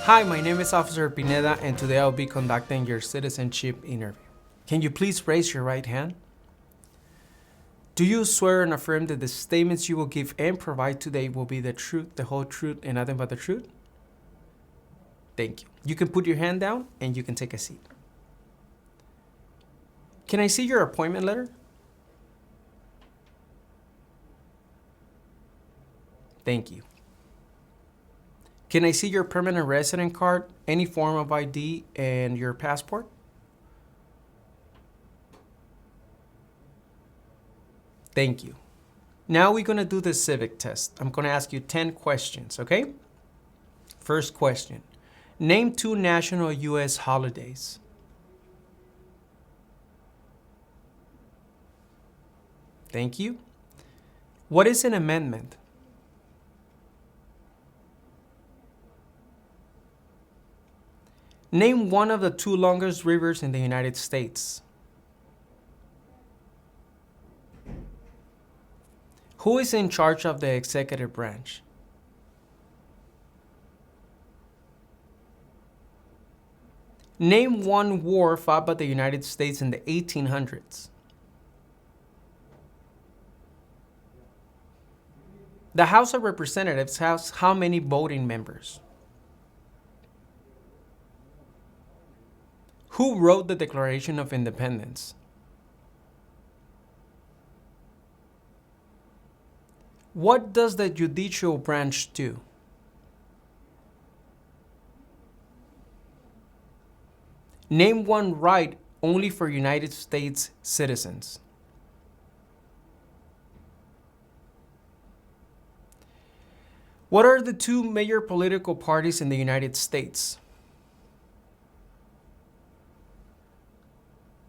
Hi, my name is Officer Pineda, and today I'll be conducting your citizenship interview. Can you please raise your right hand? Do you swear and affirm that the statements you will give and provide today will be the truth, the whole truth, and nothing but the truth? Thank you. You can put your hand down and you can take a seat. Can I see your appointment letter? Thank you. Can I see your permanent resident card, any form of ID, and your passport? Thank you. Now we're going to do the civic test. I'm going to ask you 10 questions, okay? First question. Name 2 national U.S. holidays. Thank you. What is an amendment? Name one of the 2 longest rivers in the United States. Who is in charge of the executive branch? Name one war fought by the United States in the 1800s. The House of Representatives has how many voting members? Who wrote the Declaration of Independence? What does the judicial branch do? Name one right only for United States citizens. What are the 2 major political parties in the United States?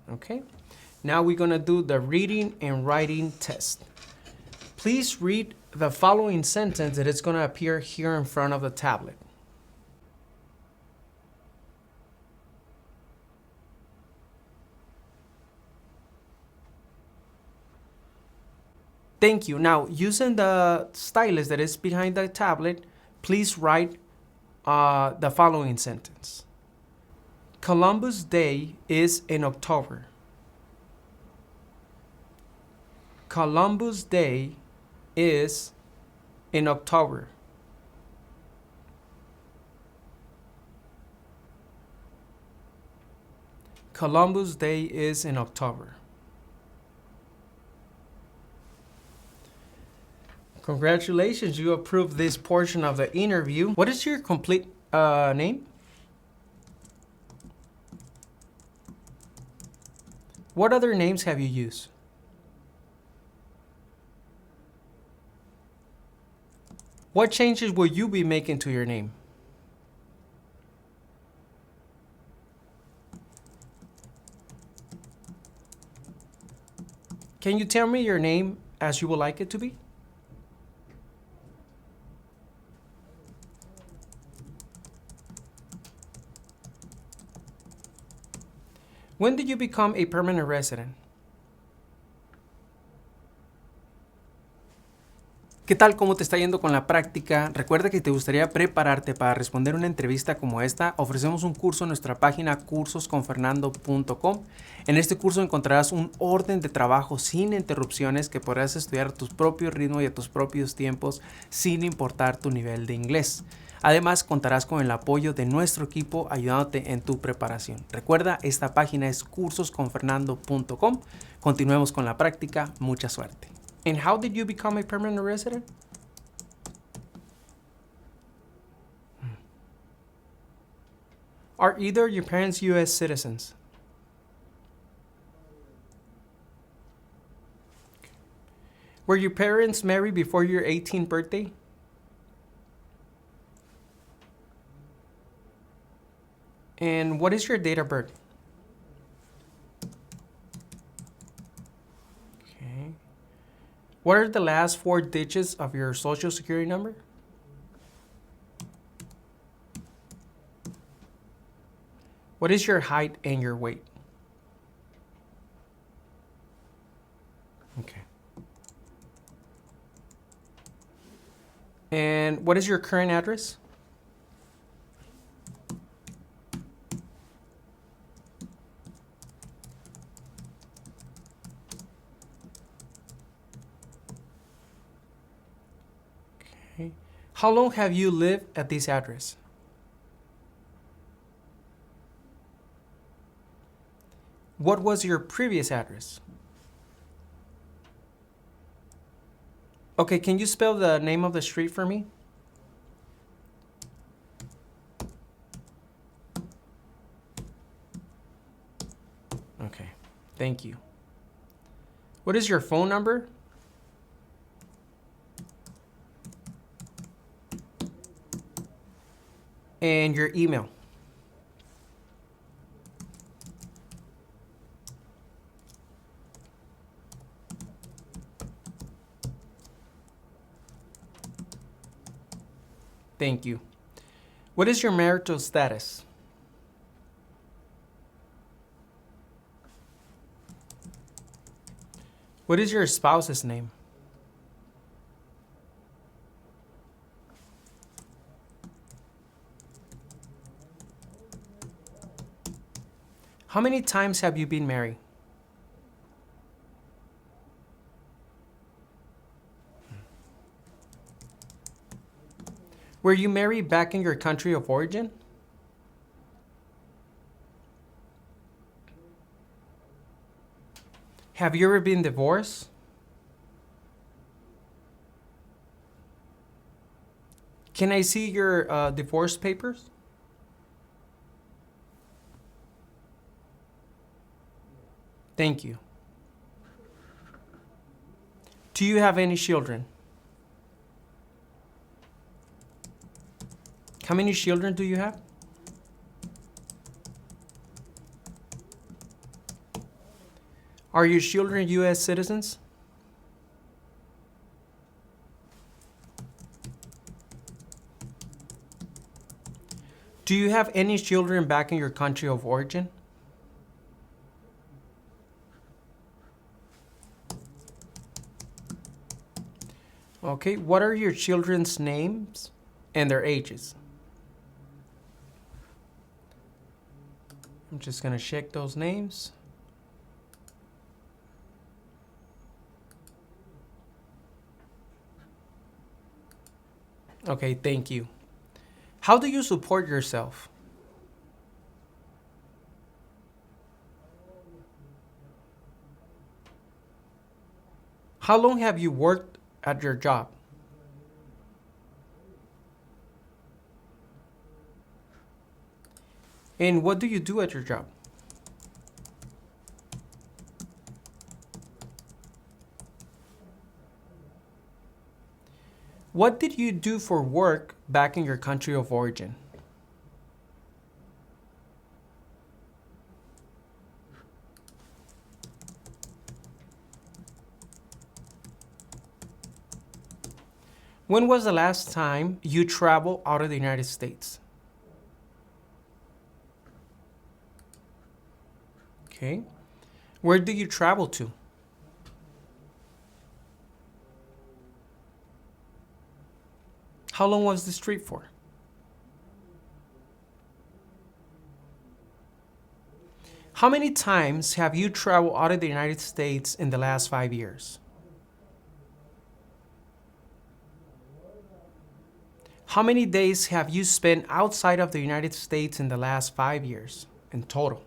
Okay, now we're going to do the reading and writing test. Please read the following sentence that is going to appear here in front of the tablet. Thank you. Now, using the stylus that is behind the tablet, please write the following sentence. Columbus Day is in October. Columbus Day is in October. Columbus Day is in October. Congratulations, you approved this portion of the interview. What is your complete name? What other names have you used? What changes will you be making to your name? Can you tell me your name as you would like it to be? When did you become a permanent resident? ¿Qué tal? ¿Cómo te está yendo con la práctica? Recuerda que te gustaría prepararte para responder una entrevista como esta. Ofrecemos un curso en nuestra página cursosconfernando.com. En este curso encontrarás un orden de trabajo sin interrupciones que podrás estudiar a tu propio ritmo y a tus propios tiempos sin importar tu nivel de inglés. Además, contarás con el apoyo de nuestro equipo ayudándote en tu preparación. Recuerda, esta página es cursosconfernando.com. Continuemos con la práctica. Mucha suerte. And how did you become a permanent resident? Are either your parents U.S. citizens? Were your parents married before your 18th birthday? And what is your date of birth? Okay. What are the last 4 digits of your social security number? What is your height and your weight? Okay. And what is your current address? Okay. How long have you lived at this address? What was your previous address? Okay, can you spell the name of the street for me? Okay, thank you. What is your phone number? And your email. Thank you. What is your marital status? What is your spouse's name? How many times have you been married? Were you married back in your country of origin? Have you ever been divorced? Can I see your divorce papers? Thank you. Do you have any children? How many children do you have? Are your children U.S. citizens? Do you have any children back in your country of origin? Okay, what are your children's names and their ages? I'm just gonna check those names. Okay, thank you. How do you support yourself? How long have you worked at your job? And what do you do at your job? What did you do for work back in your country of origin? When was the last time you traveled out of the United States? Okay. Where did you travel to? How long was this trip for? How many times have you traveled out of the United States in the last 5 years? How many days have you spent outside of the United States in the last 5 years in total?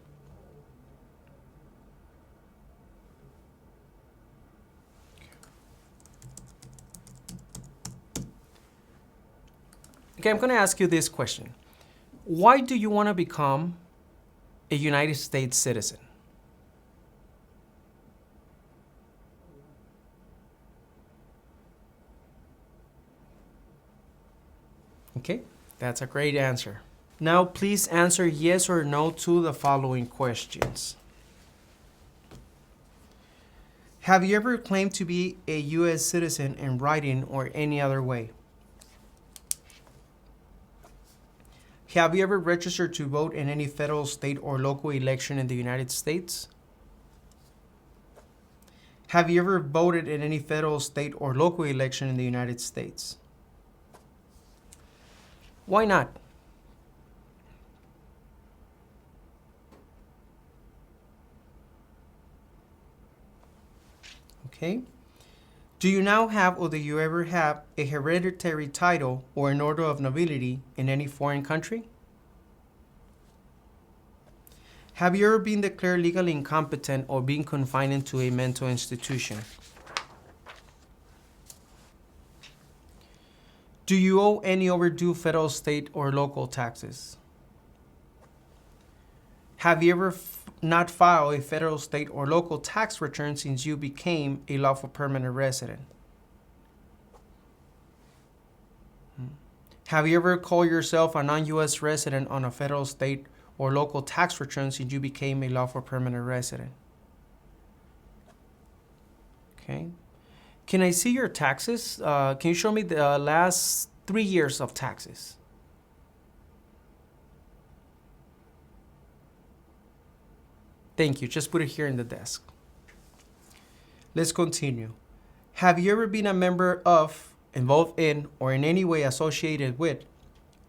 Okay, I'm going to ask you this question. Why do you want to become a United States citizen? Okay, that's a great answer. Now, please answer yes or no to the following questions. Have you ever claimed to be a U.S. citizen in writing or any other way? Have you ever registered to vote in any federal, state, or local election in the United States? Have you ever voted in any federal, state, or local election in the United States? Why not? Okay. Do you now have or do you ever have a hereditary title or an order of nobility in any foreign country? Have you ever been declared legally incompetent or been confined into a mental institution? Do you owe any overdue federal, state, or local taxes? Have you ever not filed a federal, state, or local tax return since you became a lawful permanent resident? Have you ever called yourself a non-U.S. resident on a federal, state, or local tax return since you became a lawful permanent resident? Okay. Can I see your taxes? Can you show me the last 3 years of taxes? Thank you. Just put it here in the desk. Let's continue. Have you ever been a member of, involved in, or in any way associated with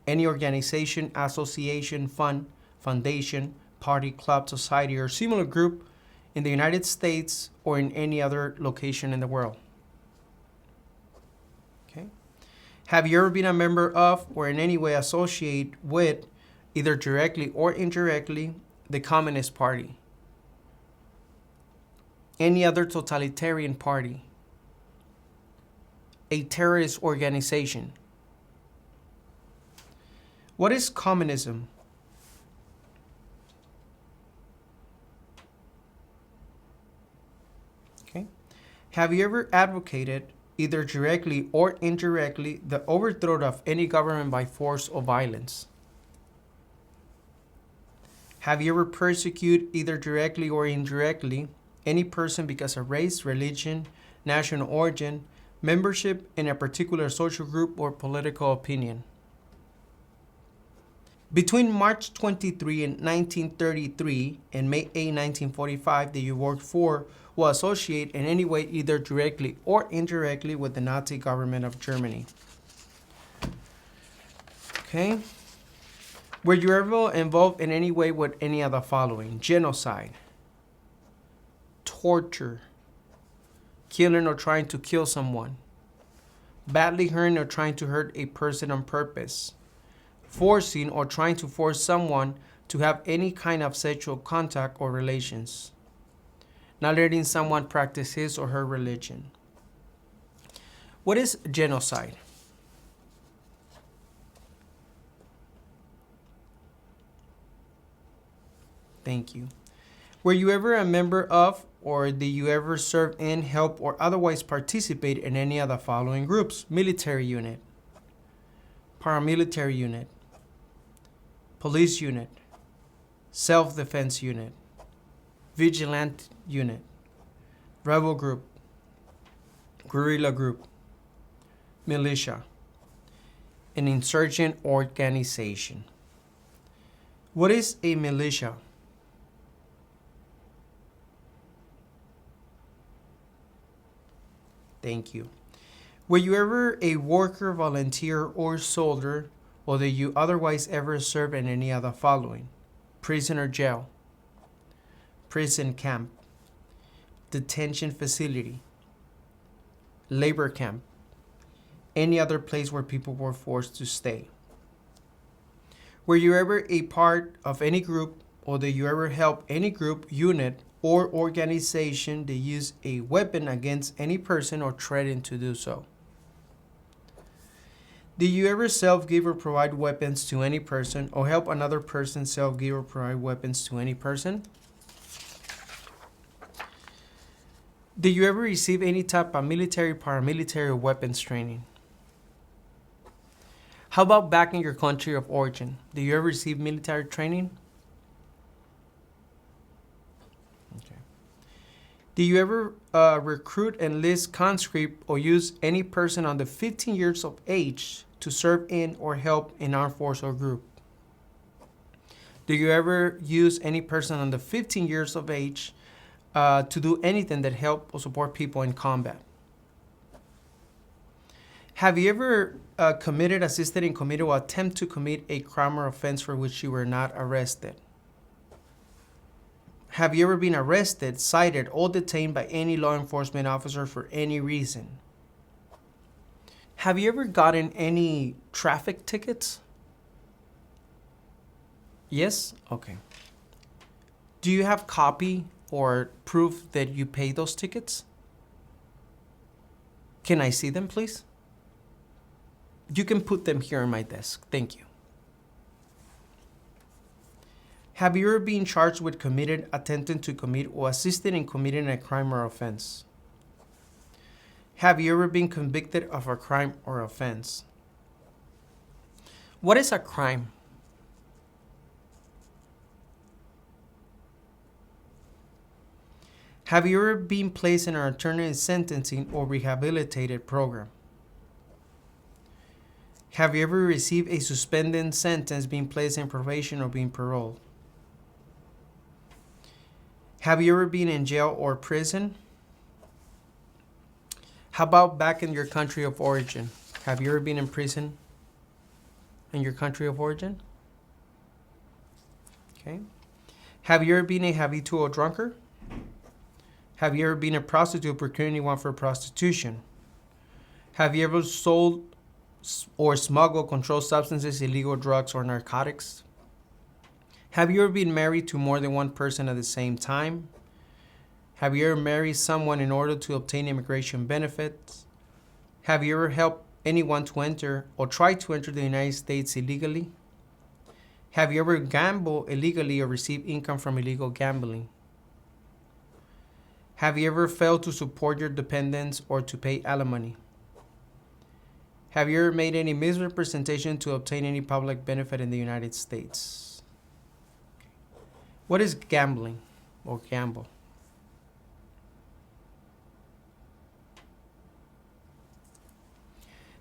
any organization, association, fund, foundation, party, club, society, or similar group in the United States or in any other location in the world? Okay. Have you ever been a member of or in any way associated with, either directly or indirectly, the Communist Party, any other totalitarian party, a terrorist organization? What is communism? Okay. Have you ever advocated, either directly or indirectly, the overthrow of any government by force or violence? Have you ever persecuted, either directly or indirectly, any person because of race, religion, national origin, membership in a particular social group, or political opinion? Between March 23 in 1933 and May 8, 1945, that you worked for will associate in any way, either directly or indirectly, with the Nazi government of Germany. Okay. Were you ever involved in any way with any of the following? Genocide, torture, killing or trying to kill someone, badly hurting or trying to hurt a person on purpose, forcing or trying to force someone to have any kind of sexual contact or relations, not letting someone practice his or her religion. What is genocide? Thank you. Were you ever a member of, or did you ever serve in, help, or otherwise participate in any of the following groups? Military unit, paramilitary unit, police unit, self-defense unit, vigilante unit, rebel group, guerrilla group, militia, an insurgent organization. What is a militia? Thank you. Were you ever a worker, volunteer, or soldier, or did you otherwise ever serve in any of the following? Prison or jail, prison camp, detention facility, labor camp, any other place where people were forced to stay? Were you ever a part of any group, or did you ever help any group, unit, or organization that use a weapon against any person or threaten to do so? Did you ever self-give or provide weapons to any person, or help another person self-give or provide weapons to any person? Did you ever receive any type of military, paramilitary, or weapons training? How about back in your country of origin? Did you ever receive military training? Do you ever recruit, enlist, conscript, or use any person under 15 years of age to serve in or help in armed force or group? Do you ever use any person under 15 years of age to do anything that help or support people in combat? Have you ever committed, assisted in, committed, or attempt to commit a crime or offense for which you were not arrested? Have you ever been arrested, cited, or detained by any law enforcement officer for any reason? Have you ever gotten any traffic tickets? Yes? Okay. Do you have copy or proof that you paid those tickets? Can I see them, please? You can put them here on my desk. Thank you. Have you ever been charged with committed, attempting to commit, or assisted in committing a crime or offense? Have you ever been convicted of a crime or offense? What is a crime? Have you ever been placed in an alternative sentencing or rehabilitated program? Have you ever received a suspended sentence, being placed in probation, or being paroled? Have you ever been in jail or prison? How about back in your country of origin? Have you ever been in prison in your country of origin? Okay. Have you ever been a habitual drunkard? Have you ever been a prostitute procuring anyone for prostitution? Have you ever sold or smuggled controlled substances, illegal drugs, or narcotics? Have you ever been married to more than one person at the same time? Have you ever married someone in order to obtain immigration benefits? Have you ever helped anyone to enter or try to enter the United States illegally? Have you ever gambled illegally or received income from illegal gambling? Have you ever failed to support your dependents or to pay alimony? Have you ever made any misrepresentation to obtain any public benefit in the United States? What is gambling or gamble?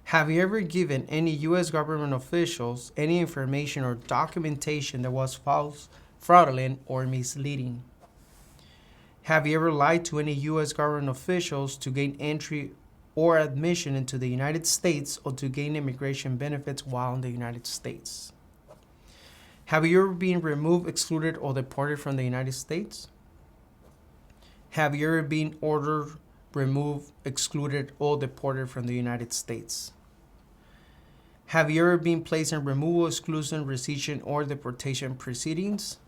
Have you ever given any U.S. government officials any information or documentation that was false, fraudulent, or misleading? Have you ever lied to any U.S. government officials to gain entry or admission into the United States or to gain immigration benefits while in the United States? Have you ever been removed, excluded, or deported from the United States? Have you ever been ordered, removed, excluded, or deported from the United States? Have you ever been placed in removal, exclusion, rescission, or deportation proceedings?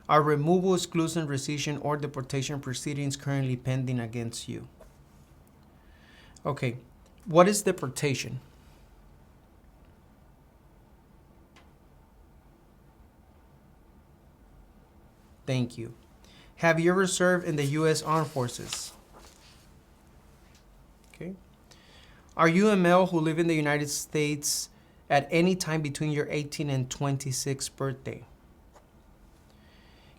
Are removal, exclusion, rescission, or deportation proceedings currently pending against you? Okay, what is deportation? Thank you. Have you ever served in the U.S. Armed Forces? Okay. Are you a male who live in the United States at any time between your 18th and 26th birthday?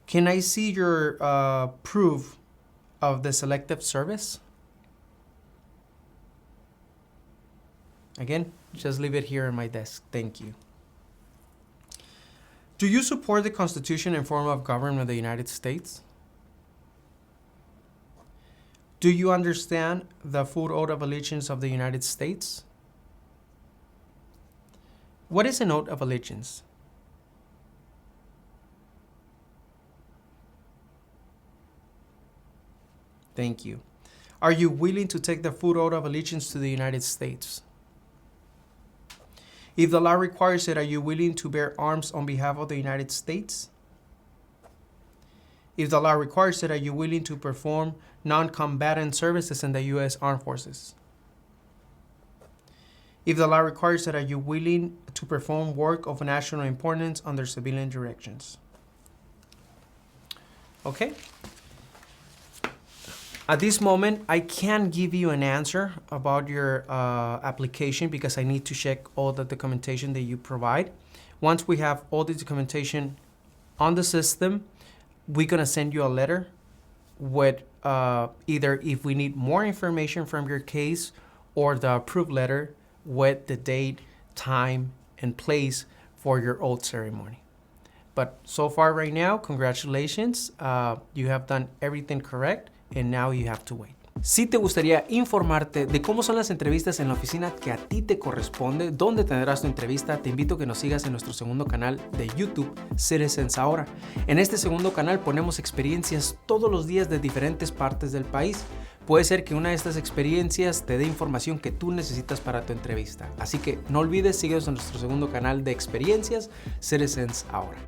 Can I see your proof of the selective service? Again, just leave it here on my desk. Thank you. Do you support the Constitution and form of government of the United States? Do you understand the full oath of allegiance of the United States? What is an oath of allegiance? Thank you. Are you willing to take the full oath of allegiance to the United States? If the law requires it, are you willing to bear arms on behalf of the United States? If the law requires it, are you willing to perform non-combatant services in the U.S. Armed Forces? If the law requires it, are you willing to perform work of national importance under civilian directions? Okay. At this moment, I can't give you an answer about your application because I need to check all the documentation that you provide. Once we have all the documentation on the system, we're going to send you a letter with either if we need more information from your case or the approved letter with the date, time, and place for your oath ceremony. But so far right now, congratulations. You have done everything correct, and now you have to wait. Si te gustaría informarte de cómo son las entrevistas en la oficina que a ti te corresponde, dónde tendrás tu entrevista, te invito a que nos sigas en nuestro segundo canal de YouTube, Citizens Ahora. En este segundo canal ponemos experiencias todos los días de diferentes partes del país. Puede ser que una de estas experiencias te dé información que tú necesitas para tu entrevista. Así que no olvides, síguenos en nuestro segundo canal de experiencias, Citizens Ahora.